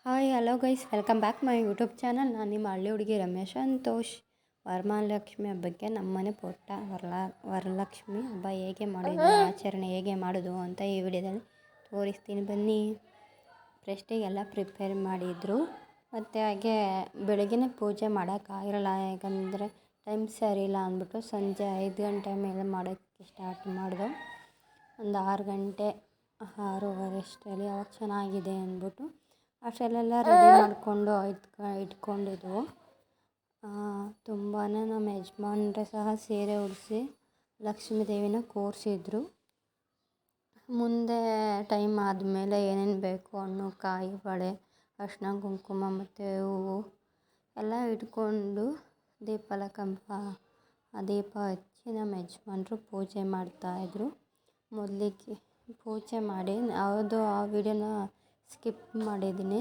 Hi hello guys welcome back my YouTube channel. ನಾನು ನಿಮ್ಮ ಹಳ್ಳಿ ಹುಡುಗಿ ರಮೇಶ್ ಸಂತೋಷ್. ವರಮಹಾಲಕ್ಷ್ಮಿ ಹಬ್ಬಕ್ಕೆ ನಮ್ಮನೆ ಪುಟ್ಟ ವರಲಕ್ಷ್ಮಿ ಹಬ್ಬ ಹೇಗೆ ಮಾಡೋದು, ಆಚರಣೆ ಹೇಗೆ ಮಾಡೋದು ಅಂತ ಈ ವಿಡಿಯೋದಲ್ಲಿ ತೋರಿಸ್ತೀನಿ ಬನ್ನಿ. ಫಸ್ಟಿಗೆಲ್ಲ ಪ್ರಿಪೇರ್ ಮಾಡಿದರು ಮತ್ತು ಹಾಗೆ ಬೆಳಗ್ಗೆ ಪೂಜೆ ಮಾಡೋಕ್ಕಾಗಿರಲ್ಲ, ಯಾಕಂದರೆ ಟೈಮ್ ಸರಿಯಿಲ್ಲ ಅಂದ್ಬಿಟ್ಟು ಸಂಜೆ 5 ಗಂಟೆ ಮೇಲೆ ಮಾಡೋಕ್ಕೆ ಸ್ಟಾರ್ಟ್ ಮಾಡಿದೋ. ಒಂದು 6 ಗಂಟೆ 6:30 ಅಷ್ಟರಲ್ಲಿ ಅವಾಗ ಚೆನ್ನಾಗಿದೆ ಅಂದ್ಬಿಟ್ಟು ಅಷ್ಟರಲ್ಲೆಲ್ಲ ರೆಡಿ ಮಾಡಿಕೊಂಡು ಇಟ್ಕೊಂಡಿದ್ವು. ತುಂಬಾ ನಮ್ಮ ಯಜಮಾನ್ರೆ ಸಹ ಸೀರೆ ಉಡಿಸಿ ಲಕ್ಷ್ಮೀ ದೇವಿನ ಕೂರಿಸಿದ್ರು. ಮುಂದೆ ಟೈಮ್ ಆದಮೇಲೆ ಏನೇನು ಬೇಕು ಹಣ್ಣು ಕಾಯಿ ಬಳೆ ಅರಿಶಿನ ಕುಂಕುಮ ಮತ್ತು ಹೂವು ಎಲ್ಲ ಇಟ್ಕೊಂಡು ದೀಪ ಹಚ್ಚಿ ನಮ್ಮ ಯಜಮಾನ್ರು ಪೂಜೆ ಮಾಡ್ತಾಯಿದ್ರು. ಮೊದಲಿಗೆ ಪೂಜೆ ಮಾಡಿ ಅದು ಆ ವಿಡಿಯೋನ ಸ್ಕಿಪ್ ಮಾಡಿದ್ದೀನಿ.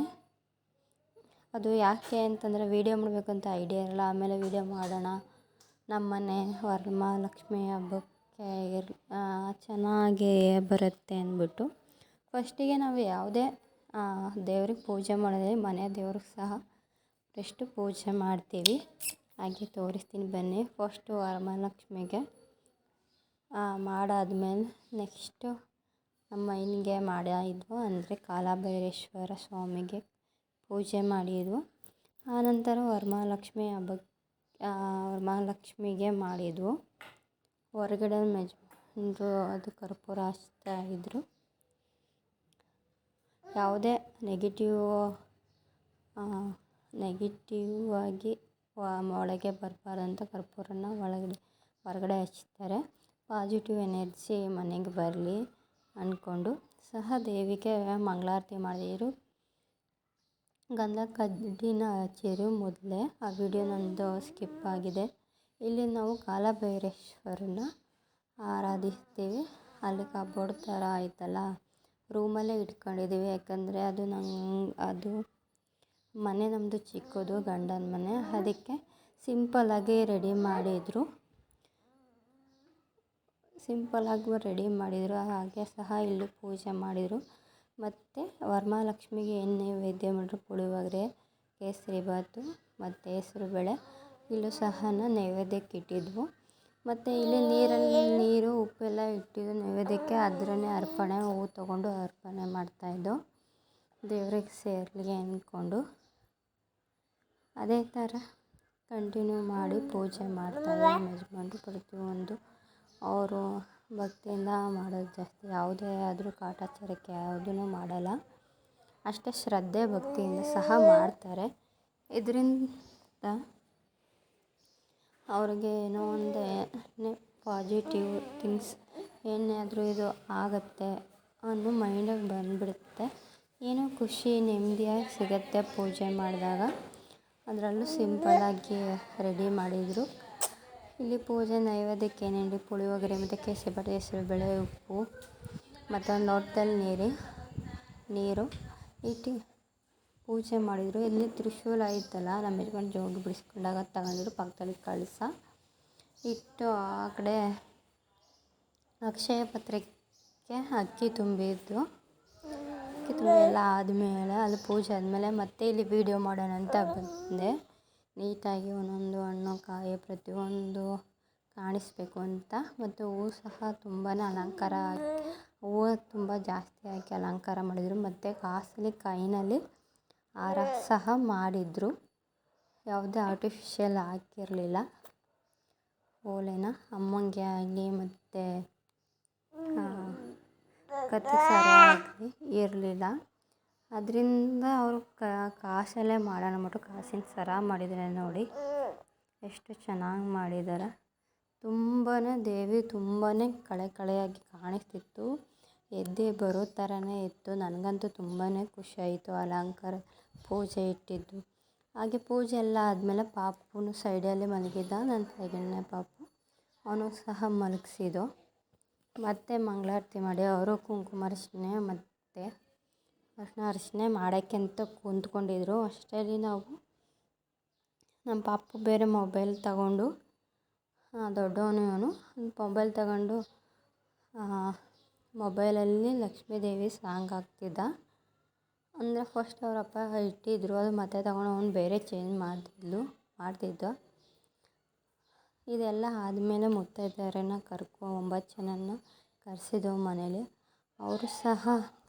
ಅದು ಯಾಕೆ ಅಂತಂದರೆ ವೀಡಿಯೋ ಮಾಡಬೇಕಂತ ಐಡಿಯಾ ಇರಲ್ಲ, ಆಮೇಲೆ ವೀಡಿಯೋ ಮಾಡೋಣ ನಮ್ಮನೆ ವರಮಹಾಲಕ್ಷ್ಮಿ ಹಬ್ಬಕ್ಕೆ ಚೆನ್ನಾಗಿ ಬರುತ್ತೆ ಅಂದ್ಬಿಟ್ಟು ಫಸ್ಟಿಗೆ ನಾವು ಯಾವುದೇ ದೇವ್ರಿಗೆ ಪೂಜೆ ಮಾಡಿದ್ರೆ ಮನೆ ದೇವ್ರಿಗೆ ಸಹ ಫಸ್ಟು ಪೂಜೆ ಮಾಡ್ತೀವಿ. ಹಾಗೆ ತೋರಿಸ್ತೀನಿ ಬನ್ನಿ. ಫಸ್ಟು ವರಮಹಾಲಕ್ಷ್ಮಿಗೆ ಮಾಡಾದ್ಮೇಲೆ ನೆಕ್ಸ್ಟು ನಮ್ಮ ಮೈನ್ಗೆ ಮಾಡಿದ್ವು, ಅಂದರೆ ಕಾಲಭೈರೇಶ್ವರ ಸ್ವಾಮಿಗೆ ಪೂಜೆ ಮಾಡಿದ್ವು. ಆನಂತರ ವರಮಹಾಲಕ್ಷ್ಮಿಗೆ ಮಾಡಿದ್ವು. ಹೊರಗಡೆ ಯಜಮಾನ್ರು ಅದು ಕರ್ಪೂರ ಹಚ್ತಾಯಿದ್ರು. ಯಾವುದೇ ನೆಗೆಟಿವ್ ಆಗಿ ಒಳಗೆ ಬರಬಾರ್ದಂತ ಕರ್ಪೂರನ ಹೊರಗಡೆ ಹಚ್ತಾರೆ. ಪಾಸಿಟಿವ್ ಎನರ್ಜಿ ಮನೆಗೆ ಬರಲಿ ಅಂದ್ಕೊಂಡು ಸಹ ದೇವಿಗೆ ಮಂಗಳಾರತಿ ಮಾಡಿದ್ರು. ಗಂಧ ಕಡ್ಡಿನ ಹಚ್ಚಿದ್ರು ಮೊದಲೇ. ಆ ವಿಡಿಯೋ ನಂದು ಸ್ಕಿಪ್ ಆಗಿದೆ. ಇಲ್ಲಿ ನಾವು ಕಾಲಭೈರೇಶ್ವರನ ಆರಾಧಿಸ್ತೀವಿ. ಅಲ್ಲಿ ಕಬೋರ್ಡ್ ಥರ ಆಯ್ತಲ್ಲ, ರೂಮಲ್ಲೇ ಇಟ್ಕೊಂಡಿದ್ದೀವಿ. ಯಾಕಂದರೆ ಅದು ಮನೆ ನಮ್ಮದು ಚಿಕ್ಕದು, ಗಂಡನ ಮನೆ. ಅದಕ್ಕೆ ಸಿಂಪಲ್ಲಾಗಿ ರೆಡಿ ಮಾಡಿದರು. ಹಾಗೆ ಸಹ ಇಲ್ಲೂ ಪೂಜೆ ಮಾಡಿದರು. ಮತ್ತು ವರಮಹಾಲಕ್ಷ್ಮಿಗೆ ಏನು ನೈವೇದ್ಯ ಮಾಡಿದ್ರು ಪುಳಿಯೋಗರೆ, ಕೇಸರಿಬಾತು ಮತ್ತು ಹೆಸರುಬೇಳೆ ಇಲ್ಲೂ ಸಹ ನೈವೇದ್ಯಕ್ಕೆ ಇಟ್ಟಿದ್ವು. ಮತ್ತು ಇಲ್ಲಿ ನೀರು ಉಪ್ಪೆಲ್ಲ ಇಟ್ಟಿದ್ದು ನೈವೇದ್ಯಕ್ಕೆ. ಅದರನ್ನೇ ಅರ್ಪಣೆ ಹೂವು ತೊಗೊಂಡು ಅರ್ಪಣೆ ಮಾಡ್ತಾಯಿದ್ದೋ ದೇವ್ರಿಗೆ ಸೇರಲಿ ಅಂದ್ಕೊಂಡು. ಅದೇ ಥರ ಕಂಟಿನ್ಯೂ ಮಾಡಿ ಪೂಜೆ ಮಾಡ್ತಾರೆ ನಮ್ಮ ಯಜಮಾನ್ರು. ಪ್ರತಿಯೊಂದು ಅವರು ಭಕ್ತಿಯಿಂದ ಮಾಡೋದು ಜಾಸ್ತಿ. ಯಾವುದೇ ಆದರೂ ಕಾಟಾಚಾರಕ್ಕೆ ಯಾವುದೂ ಮಾಡಲ್ಲ, ಅಷ್ಟೇ ಶ್ರದ್ಧೆ ಭಕ್ತಿಯಿಂದ ಸಹ ಮಾಡ್ತಾರೆ. ಇದರಿಂದ ಅವ್ರಿಗೆ ಏನೋ ಒಂದು ಪಾಸಿಟಿವ್ ಥಿಂಗ್ಸ್ ಏನಾದರೂ ಇದು ಆಗುತ್ತೆ ಅನ್ನೋ ಮೈಂಡಿಗೆ ಬಂದುಬಿಡುತ್ತೆ. ಏನೋ ಖುಷಿ ನೆಮ್ಮದಿಯಾಗಿ ಸಿಗುತ್ತೆ ಪೂಜೆ ಮಾಡಿದಾಗ. ಅದರಲ್ಲೂ ಸಿಂಪಲ್ಲಾಗಿ ರೆಡಿ ಮಾಡಿದರು. ಇಲ್ಲಿ ಪೂಜೆ ನೈವೇದ್ಯಕ್ಕೆ ಏನೇನು ಪುಳಿಯೋಗರೆ ಮತ್ತು ಕೇಸರಿಬಾತು, ಹೆಸರುಬೇಳೆ, ಉಪ್ಪು ಮತ್ತು ಒಂದು ಲೋಟದಲ್ಲಿ ನೀರು ಇಟ್ಟು ಪೂಜೆ ಮಾಡಿದರು. ಇಲ್ಲಿ ತ್ರಿಶೂಲ ಐತಲ್ಲ, ನಮ್ಮ ಯಜಮಾನ್ ಜೋಗಿ ಬಿಡಿಸ್ಕೊಂಡಾಗ ತಗೊಂಡಿದ್ರು. ಪಕ್ಕದಲ್ಲಿ ಕಳಸ ಇಟ್ಟು ಆ ಕಡೆ ಅಕ್ಷಯ ಪಾತ್ರೆಗೆ ಅಕ್ಕಿ ತುಂಬಿದ್ದು. ಅಕ್ಕಿ ತುಂಬಿ ಎಲ್ಲ ಆದಮೇಲೆ ಅಲ್ಲಿ ಪೂಜೆ ಆದಮೇಲೆ ಮತ್ತೆ ಇಲ್ಲಿ ವೀಡಿಯೋ ಮಾಡೋಣ ಅಂತ ಬಂದೆ. ನೀಟಾಗಿ ಒಂದೊಂದು ಹಣ್ಣು ಕಾಯಿ ಪ್ರತಿಯೊಂದು ಕಾಣಿಸ್ಬೇಕು ಅಂತ. ಮತ್ತು ಹೂವು ಸಹ ತುಂಬಾ ಅಲಂಕಾರ ಹೂವು ತುಂಬ ಜಾಸ್ತಿ ಹಾಕಿ ಅಲಂಕಾರ ಮಾಡಿದರು. ಮತ್ತು ಕೈನಲ್ಲಿ ಹಾರ ಸಹ ಮಾಡಿದರು. ಯಾವುದೇ ಆರ್ಟಿಫಿಷಿಯಲ್ ಹಾಕಿರಲಿಲ್ಲ. ಓಲೆನ ಅಮ್ಮಂಗೆ ಆಗಲಿ ಮತ್ತು ಕತ್ತಿ ಸರ ಆಗಲಿ ಇರಲಿಲ್ಲ. ಅದರಿಂದ ಅವರು ಕಾಸಲ್ಲೇ ಮಾಡೋಣ ಅಂದ್ಬಿಟ್ಟು ಕಾಸಿನ ಸರ ಮಾಡಿದ್ದಾರೆ. ನೋಡಿ ಎಷ್ಟು ಚೆನ್ನಾಗಿ ಮಾಡಿದ್ದಾರೆ. ದೇವಿ ತುಂಬಾ ಕಳೆಯಾಗಿ ಕಾಣಿಸ್ತಿತ್ತು. ಎದ್ದು ಬರೋ ಥರನೇ ಇತ್ತು. ನನಗಂತೂ ತುಂಬಾ ಖುಷಿ ಆಯಿತು ಅಲಂಕಾರ ಪೂಜೆ ಇಟ್ಟಿದ್ದು. ಹಾಗೆ ಪೂಜೆ ಎಲ್ಲ ಆದಮೇಲೆ ಪಾಪುನು ಸೈಡಲ್ಲಿ ಮಲಗಿದ್ದ, ನನ್ನ ಸೆಕೆಂಡ್ನೇ ಪಾಪು. ಅವನು ಸಹ ಮಲಗಿಸಿದೋ. ಮತ್ತು ಮಂಗಳಾರತಿ ಮಾಡಿ ಅವರು ಕುಂಕುಮ ಅರಿಶಿನ ಮತ್ತು ಅರಿಶಿನ ಮಾಡೋಕ್ಕೆ ಅಂತ ಕುಂತ್ಕೊಂಡಿದ್ರು. ಅಷ್ಟರಲ್ಲಿ ನಮ್ಮ ಪಾಪು ಬೇರೆ ಮೊಬೈಲ್ ತಗೊಂಡು, ದೊಡ್ಡವನು ಇವನು, ಮೊಬೈಲ್ ತಗೊಂಡು ಮೊಬೈಲಲ್ಲಿ ಲಕ್ಷ್ಮೀ ದೇವಿ ಸಾಂಗ್ ಹಾಕ್ತಿದ್ದ. ಅಂದರೆ ಫಸ್ಟ್ ಅವರಪ್ಪ ಇಟ್ಟಿದ್ದರು, ಅದು ಮತ್ತೆ ತಗೊಂಡು ಅವ್ನು ಬೇರೆ ಚೇಂಜ್ ಮಾಡ್ತಿದ್ದ. ಇದೆಲ್ಲ ಆದಮೇಲೆ ಮುತ್ತೈದೆಯರನ್ನು 9 ಜನನ ಕರೆಸಿದ್ದವು ಮನೇಲಿ. ಅವರು ಸಹ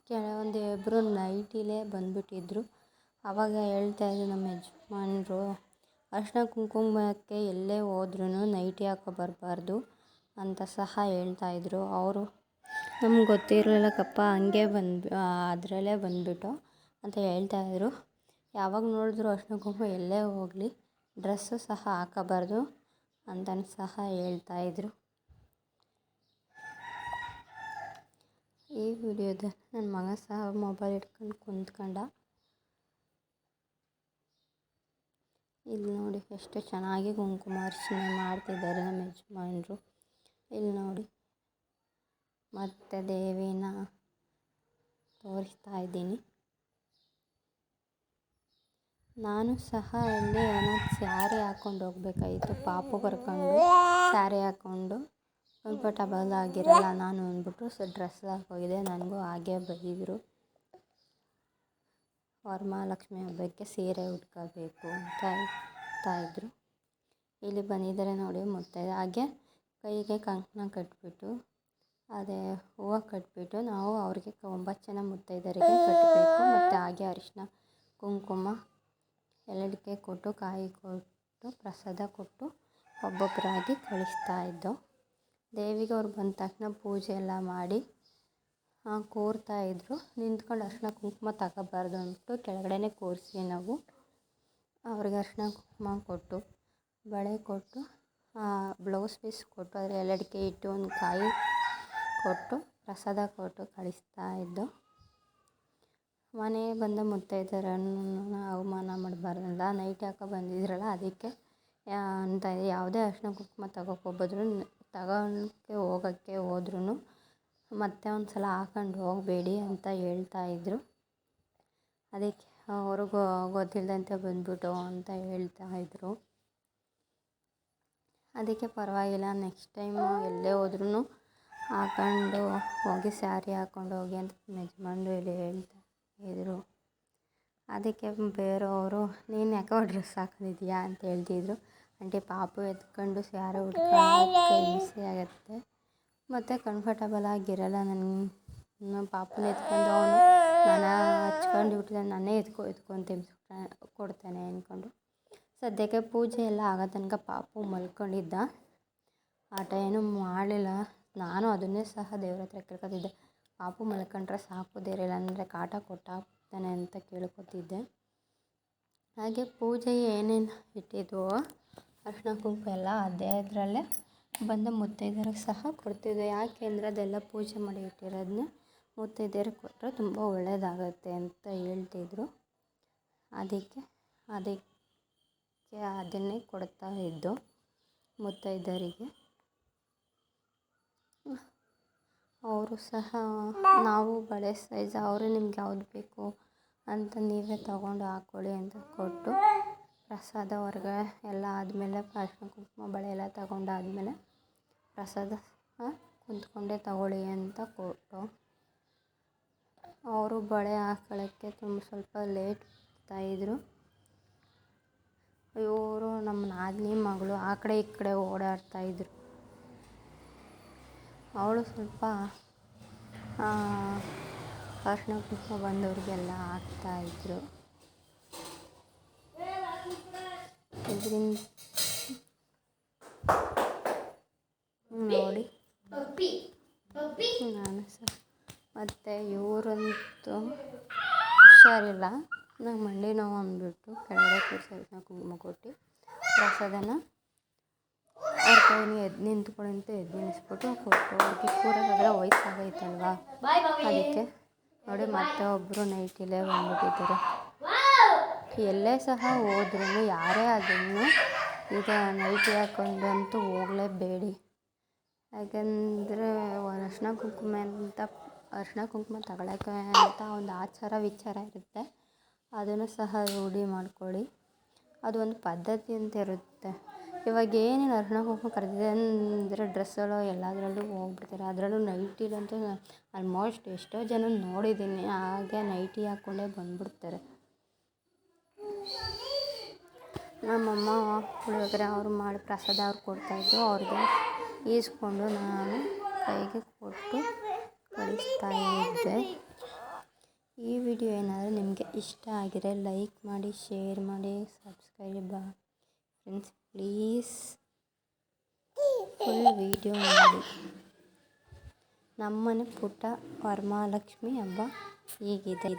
ಕೆಲವೊಂದು ಇಬ್ಬರು ನೈಟಿಲೇ ಬಂದುಬಿಟ್ಟಿದ್ರು. ಆವಾಗ ಹೇಳ್ತಾಯಿದ್ರು ನಮ್ಮ ಯಜಮಾನ್ರು, ಅರಿಶಿನ ಕುಂಕುಮಕ್ಕೆ ಎಲ್ಲೇ ಹೋದ್ರೂ ನೈಟಿ ಹಾಕೋ ಬರಬಾರ್ದು ಅಂತ ಸಹ ಹೇಳ್ತಾಯಿದ್ರು. ಅವರು ನಮ್ಗೆ ಗೊತ್ತಿರಲಿಲ್ಲಕ್ಕಪ್ಪ, ಹಂಗೆ ಅದರಲ್ಲೇ ಬಂದುಬಿಟ್ಟು ಅಂತ ಹೇಳ್ತಾಯಿದ್ರು. ಯಾವಾಗ ನೋಡಿದ್ರು ಅರಿಶಿನ ಕುಂಕುಮ ಎಲ್ಲೇ ಹೋಗಲಿ ಡ್ರೆಸ್ಸು ಸಹ ಹಾಕಬಾರ್ದು ಅಂತಲೂ ಸಹ ಹೇಳ್ತಾಯಿದ್ರು. ಈ ವಿಡಿಯೋದಲ್ಲಿ ನನ್ನ ಮಗ ಸಹ ಮೊಬೈಲ್ ಇಟ್ಕೊಂಡು ಕುಂತ್ಕೊಂಡ. ಇಲ್ಲಿ ನೋಡಿ ಎಷ್ಟು ಚೆನ್ನಾಗಿ ಕುಂಕುಮ ಅರ್ಚನೆ ಮಾಡ್ತಿದ್ದಾರೆ ನಮ್ಮ ಯಜಮಾನ್ರು. ಇಲ್ಲಿ ನೋಡಿ ಮತ್ತೆ ದೇವಿನ ತೋರಿಸ್ತಾ ಇದ್ದೀನಿ. ನಾನು ಸಹ ಇಲ್ಲಿ ಏನಾದ್ರು ಸ್ಯಾರಿ ಹಾಕ್ಕೊಂಡು ಹೋಗ್ಬೇಕಾಗಿತ್ತು. ಪಾಪು ಕರ್ಕೊಂಡು ಸ್ಯಾರಿ ಹಾಕ್ಕೊಂಡು ಕಂಫರ್ಟಬಲ್ ಆಗಿರಲ್ಲ ನಾನು ಅಂದ್ಬಿಟ್ಟು ಡ್ರೆಸ್ ಹಾಕೋಗಿದೆ. ನನಗೂ ಹಾಗೆ ಬೈದರು, ವರಮಹಾಲಕ್ಷ್ಮಿ ಹಬ್ಬಕ್ಕೆ ಸೀರೆ ಉಟ್ಕೋಬೇಕು ಅಂತ ಇದ್ದರು. ಇಲ್ಲಿ ಬಂದಿದ್ದಾರೆ ನೋಡಿ ಮುತ್ತೈದೆ. ಹಾಗೆ ಕೈಗೆ ಕಂಕಣ ಕಟ್ಬಿಟ್ಟು ಅದೇ ಹೂವು ಕಟ್ಬಿಟ್ಟು ನಾವು ಅವ್ರಿಗೆ 9 ಜನ ಮುತ್ತೈದೆಯರಿಗೆ ಕಟ್ಟಬೇಕು. ಮತ್ತು ಹಾಗೆ ಅರಿಶಿನ ಕುಂಕುಮ ಎಲ್ಲಡಿಕೆ ಕೊಟ್ಟು ಕಾಯಿ ಕೊಟ್ಟು ಪ್ರಸಾದ ಕೊಟ್ಟು ಒಬ್ಬೊಬ್ಬರಾಗಿ ಕಳಿಸ್ತಾ ಇದ್ದೋ. ದೇವಿಗೆ ಅವ್ರು ಬಂದ ತಕ್ಷಣ ಪೂಜೆ ಎಲ್ಲ ಮಾಡಿ ಕೂರ್ತಾಯಿದ್ರು. ನಿಂತ್ಕೊಂಡು ಅರಿಶಿನ ಕುಂಕುಮ ತಗೋಬಾರ್ದು ಅಂದ್ಬಿಟ್ಟು ಕೆಳಗಡೆನೇ ಕೂರಿಸಿ ನಾವು ಅವ್ರಿಗೆ ಅರಿಶಿನ ಕುಂಕುಮ ಕೊಟ್ಟು ಬಳೆ ಕೊಟ್ಟು ಬ್ಲೌಸ್ ಪೀಸ್ ಕೊಟ್ಟು ಅದರ ಎಲ್ಲಡಿಕೆ ಇಟ್ಟು ಒಂದು ಕಾಯಿ ಕೊಟ್ಟು ಪ್ರಸಾದ ಕೊಟ್ಟು ಕಳಿಸ್ತಾ ಇದ್ದೋ. ಮನೆಗೆ ಬಂದ ಮುತ್ತೈದೆಯರನ್ನು ಅವಮಾನ ಮಾಡಬಾರ್ದಲ್ಲ, ನೈಟಿ ಹಾಕೋ ಬಂದಿದ್ರಲ್ಲ ಅದಕ್ಕೆ ಅಂತ ಯಾವುದೇ ಅರಿಶಿನ ಕುಂಕುಮ ಹೋಗೋಕ್ಕೆ ಹೋದ್ರೂ ಮತ್ತೆ ಒಂದು ಸಲ ಹಾಕೊಂಡು ಹೋಗಬೇಡಿ ಅಂತ ಹೇಳ್ತಾಯಿದ್ರು. ಅದಕ್ಕೆ ಅವ್ರಿಗೂ ಗೊತ್ತಿಲ್ಲದಂತೆ ಬಂದ್ಬಿಟ್ಟು ಅಂತ ಹೇಳ್ತಾಯಿದ್ರು. ಅದಕ್ಕೆ ಪರವಾಗಿಲ್ಲ, ನೆಕ್ಸ್ಟ್ ಟೈಮು ಎಲ್ಲೇ ಹೋದ್ರೂ ಹಾಕೊಂಡು ಹೋಗಿ ಸ್ಯಾರಿ ಹಾಕ್ಕೊಂಡು ಹೋಗಿ ಅಂತ ಯಜಮಾನ್ರು ಇಲ್ಲಿ ಹೇಳ್ತಾಯಿದ್ರು. ಅದಕ್ಕೆ ಬೇರೆಯವರು ನೀನು ಯಾಕೋ ಡ್ರೆಸ್ ಹಾಕೊಂಡಿದ್ದೀಯಾ ಅಂತ ಹೇಳ್ತಿದ್ರು. ಆಂಟಿ ಪಾಪು ಎತ್ಕೊಂಡು ಸ್ಯಾರಿ ಉಟ್ಕೊಳ್ಳೋಕ್ಕೆ ಹಿಂಸೆ ಆಗುತ್ತೆ, ಮತ್ತು ಕಂಫರ್ಟಬಲ್ ಆಗಿರಲ್ಲ. ನನ್ನ ಪಾಪುನ ಎತ್ಕೊಂಡು ಅವನು ನಾನು ಹಚ್ಕೊಂಡು ಬಿಟ್ಟಿದ್ದಾನೆ, ನಾನೇ ಎತ್ಕೊಂತೀನಿ ಕೊಡ್ತೇನೆ ಅಂದ್ಕೊಂಡು ಸದ್ಯಕ್ಕೆ ಪೂಜೆ ಎಲ್ಲ ಆಗೋ ತನಕ ಪಾಪು ಮಲ್ಕೊಂಡಿದ್ದ. ಆಟ ಏನೂ ಮಾಡಲಿಲ್ಲ. ನಾನು ಅದನ್ನೇ ಸಹ ದೇವ್ರ ಹತ್ರ ಕೇಳ್ಕೊತಿದ್ದೆ, ಪಾಪು ಮಲ್ಕೊಂಡ್ರೆ ಸಾಕು ದೇವ್ರೆ, ಇಲ್ಲಾಂದರೆ ಕಾಟ ಕೊಟ್ಟಾಗ್ತಾನೆ ಅಂತ ಕೇಳ್ಕೊತಿದ್ದೆ. ಹಾಗೆ ಪೂಜೆ ಏನೇನು ಇಟ್ಟಿದ್ವೋ ಅರಿಶಿನ ಕುಂಕುಮ ಎಲ್ಲ ಅದರಲ್ಲೇ ಬಂದ ಮುತ್ತೈದೆಯರಿಗೆ ಸಹ ಕೊಡ್ತಿದ್ದೆ. ಯಾಕೆಂದರೆ ಅದೆಲ್ಲ ಪೂಜೆ ಮಾಡಿ ಇಟ್ಟಿರೋದನ್ನ ಮುತ್ತೈದೆಯರಿಗೆ ಕೊಟ್ಟರೆ ತುಂಬ ಒಳ್ಳೆಯದಾಗತ್ತೆ ಅಂತ ಹೇಳ್ತಿದ್ರು. ಅದಕ್ಕೆ ಅದನ್ನೇ ಕೊಡ್ತಾ ಇದ್ದೋ ಮುತ್ತೈದೆಯರಿಗೆ. ಅವರು ಸಹ ನಾವು ಬಳೆ ಸೈಜ್ ಅವರು ನಿಮ್ಗೆ ಯಾವ್ದು ಬೇಕು ಅಂತ ನೀವೇ ತೊಗೊಂಡು ಹಾಕ್ಕೊಳ್ಳಿ ಅಂತ ಕೊಟ್ಟು ಪ್ರಸಾದ ಹೊರ್ಗಡೆ ಎಲ್ಲ ಆದಮೇಲೆ ಅರಿಶಿನ ಕುಂಕುಮ ಬಳೆ ಎಲ್ಲ ತಗೊಂಡಾದಮೇಲೆ ಪ್ರಸಾದ ಕುಂತ್ಕೊಂಡೇ ತಗೊಳ್ಳಿ ಅಂತ ಕೊಟ್ಟು ಅವರು ಬಳೆ ಹಾಕೊಳ್ಳೋಕ್ಕೆ ಸ್ವಲ್ಪ ಲೇಟ್ ಮಾಡ್ತಾಯಿದ್ರು. ಇವರು ನಮ್ಮ ನಾದಿನಿ ಮಗಳು ಆ ಕಡೆ ಈ ಕಡೆ ಓಡಾಡ್ತಾಯಿದ್ರು. ಅವಳು ಸ್ವಲ್ಪ ಅರಿಶಿನ ಕುಂಕುಮ ಬಂದವ್ರಿಗೆಲ್ಲ ಹಾಕ್ತಾಯಿದ್ರು. ಇದರಿಂದ ನೋಡಿ ನಾನು ಸಹ ಮತ್ತು ಇವರಂತೂ ಹುಷಾರಿಲ್ಲ, ನಂಗೆ ಮಂಡಿ ನೋವು ಅಂದ್ಬಿಟ್ಟು ಕೆಳಗಡೆ ಕೂರಿಸಿ ಅರಿಶಿನ ಕುಂಕುಮ ಕೊಟ್ಟು ಪ್ರಸಾದನ ಅವ್ರ ಕೈಯಲ್ಲಿ ನಿಂತ್ಕೊಳ್ಳಿ ಅಂತ ನಿಲ್ಲಿಸ್ಬಿಟ್ಟು ಕೊಟ್ಟು ಅವ್ರಿಗೆ ಕೂರೋಕ್ಕಾಗಲ್ಲ, ವಯಸ್ಸಾಗೈತಲ್ವ ಅದಕ್ಕೆ. ನೋಡಿ ಮತ್ತೆ ಒಬ್ಬರು ನೈಟಿಲೇ ಬಂದುಬಿಟ್ಟಿದ್ದಾರೆ. ಎಲ್ಲೇ ಸಹ ಹೋದ್ರೂ ಯಾರೇ ಅದನ್ನು ಈಗ ನೈಟಿ ಹಾಕ್ಕೊಂಡಂತೂ ಹೋಗಲೇಬೇಡಿ. ಯಾಕೆಂದರೆ ಅರಿಶಿನ ಕುಂಕುಮ ತಗೊಳ್ಳೋಕ್ಕೆ ಅಂತ ಒಂದು ಆಚಾರ ವಿಚಾರ ಇರುತ್ತೆ, ಅದನ್ನು ಸಹ ರೂಢಿ ಮಾಡ್ಕೊಳ್ಳಿ. ಅದು ಒಂದು ಪದ್ಧತಿ ಅಂತ ಇರುತ್ತೆ. ಇವಾಗ ಏನೇನು ಅರ್ಶಿಣ ಕುಂಕುಮ ಕರೆದಿದೆ ಅಂದರೆ ಡ್ರೆಸ್ಸಲ್ಲೋ ಎಲ್ಲದರಲ್ಲೂ ಹೋಗ್ಬಿಡ್ತಾರೆ. ಅದರಲ್ಲೂ ನೈಟಿಲಂತೂ ಆಲ್ಮೋಸ್ಟ್ ಎಷ್ಟೋ ಜನ ನೋಡಿದ್ದೀನಿ, ಹಾಗೆ ನೈಟಿ ಹಾಕ್ಕೊಂಡೇ ಬಂದುಬಿಡ್ತಾರೆ. ನಮ್ಮಮ್ಮ ಪುಳಿಯೋಗರೆ ಅವ್ರು ಮಾಡಿ ಪ್ರಸಾದ ಅವ್ರು ಕೊಡ್ತಾಯಿದ್ದು, ಅವ್ರಿಗೆ ಈಸ್ಕೊಂಡು ನಾನು ಕೈಗೆ ಕೊಟ್ಟು ಕಳಿಸ್ತಾ ಇದ್ದೆ. ಈ ವಿಡಿಯೋ ಏನಾದರೂ ನಿಮಗೆ ಇಷ್ಟ ಆಗಿದ್ರೆ ಲೈಕ್ ಮಾಡಿ, ಶೇರ್ ಮಾಡಿ, subscribe friends. Please full video ನೋಡಿ. ನಮ್ಮನೆ ಪುಟ್ಟ ವರಮಹಾಲಕ್ಷ್ಮಿ ಹಬ್ಬ ಹೀಗಿದೆ.